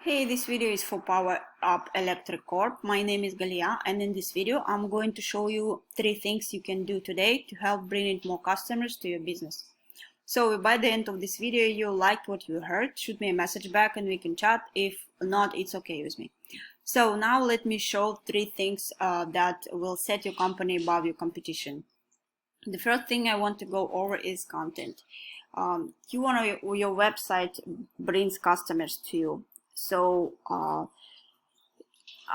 Hey, this video is for Power Up Electric Corp. My name is Galia, and in this video I'm going to show you 3 things you can do today to help bring in more customers to your business. So by the end of this video you liked what you heard, shoot me a message back and we can chat. If not, it's okay with me. So now let me show 3 things that will set your company above your competition. The first thing I want to go over is content. You want your website brings customers to you. So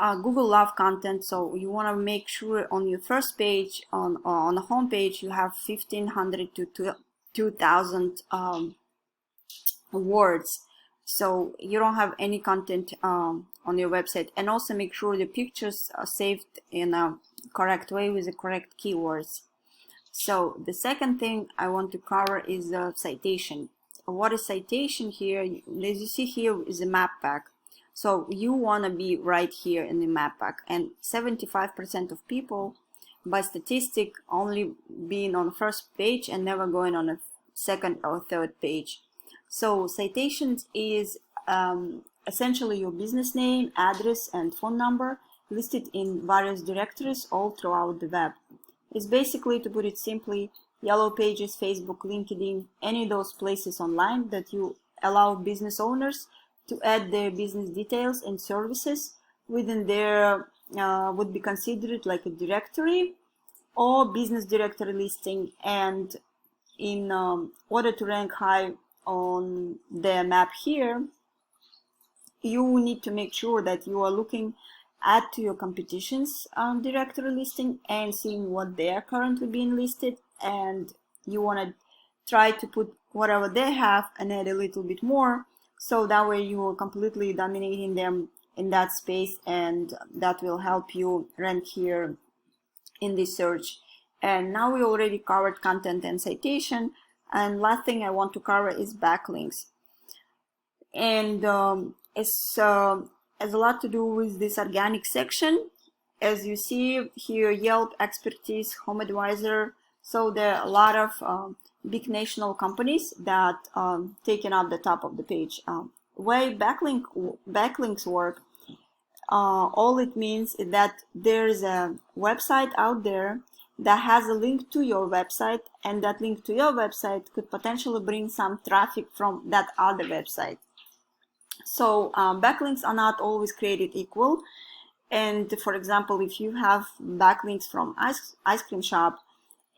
Google love content, so you want to make sure on your first page, on the home page, you have 1,500 to 2,000 words. So you don't have any content on your website, and also make sure the pictures are saved in a correct way with the correct keywords. So the second thing I want to cover is citation. What is citation here? As you see here is a map pack. So you want to be right here in the map pack, and 75% of people by statistic only being on the first page and never going on a second or third page. So citations is essentially your business name, address and phone number listed in various directories all throughout the web. It's basically, to put it simply, Yellow Pages, Facebook, LinkedIn, any of those places online that you allow business owners to add their business details and services within their would be considered like a directory or business directory listing. And in order to rank high on the map here, you need to make sure that you are looking at your competition's directory listing and seeing what they are currently being listed, and you want to try to put whatever they have and add a little bit more, so that way you are completely dominating them in that space, and that will help you rank here in this search. And now we already covered content and citation, and last thing I want to cover is backlinks. And it's has a lot to do with this organic section. As you see here, Yelp, Expertise, Home Advisor. So there are a lot of big national companies that taken up the top of the page. Way backlinks work, all it means is that there's a website out there that has a link to your website, and that link to your website could potentially bring some traffic from that other website. So backlinks are not always created equal. And for example, if you have backlinks from ice cream shop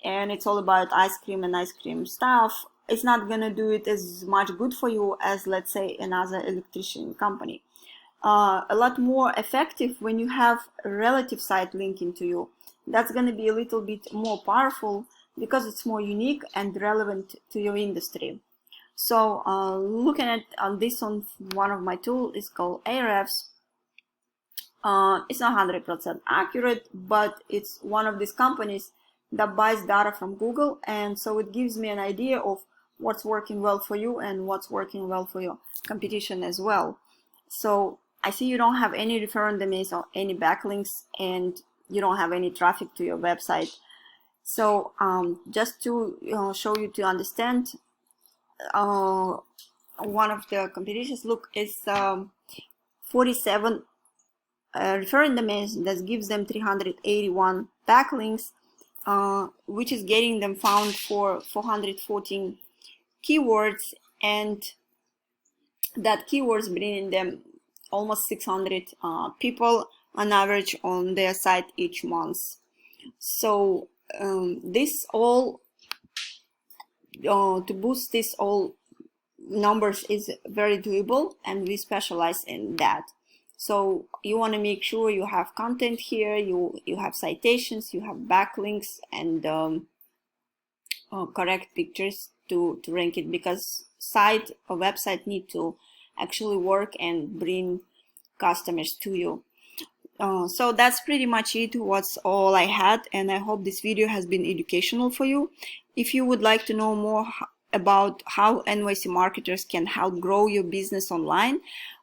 and it's all about ice cream and ice cream stuff, it's not going to do it as much good for you as, let's say, another electrician company. A lot more effective when you have a relative site linking to you. That's going to be a little bit more powerful because it's more unique and relevant to your industry. So looking at this on one of my tools is called Ahrefs. It's not 100% accurate, but it's one of these companies that buys data from Google, and so it gives me an idea of what's working well for you and what's working well for your competition as well. So I see you don't have any referral domains or any backlinks, and you don't have any traffic to your website. So just to show you to understand, one of the competitions, look, is 47 referring domains that gives them 381 backlinks, which is getting them found for 414 keywords, and that keywords bringing them almost 600 people on average on their site each month. So this all to boost this all numbers is very doable, and we specialize in that. So you want to make sure you have content here, you have citations, you have backlinks, and correct pictures to rank it, because site or website need to actually work and bring customers to you. So that's pretty much it. What's all I had, and I hope this video has been educational for you. If you would like to know more about how NYC marketers can help grow your business online,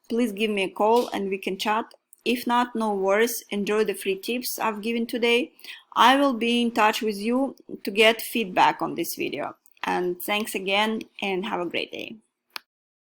please give me a call and we can chat. If not, no worries. Enjoy the free tips I've given today. I will be in touch with you to get feedback on this video. And thanks again, and have a great day.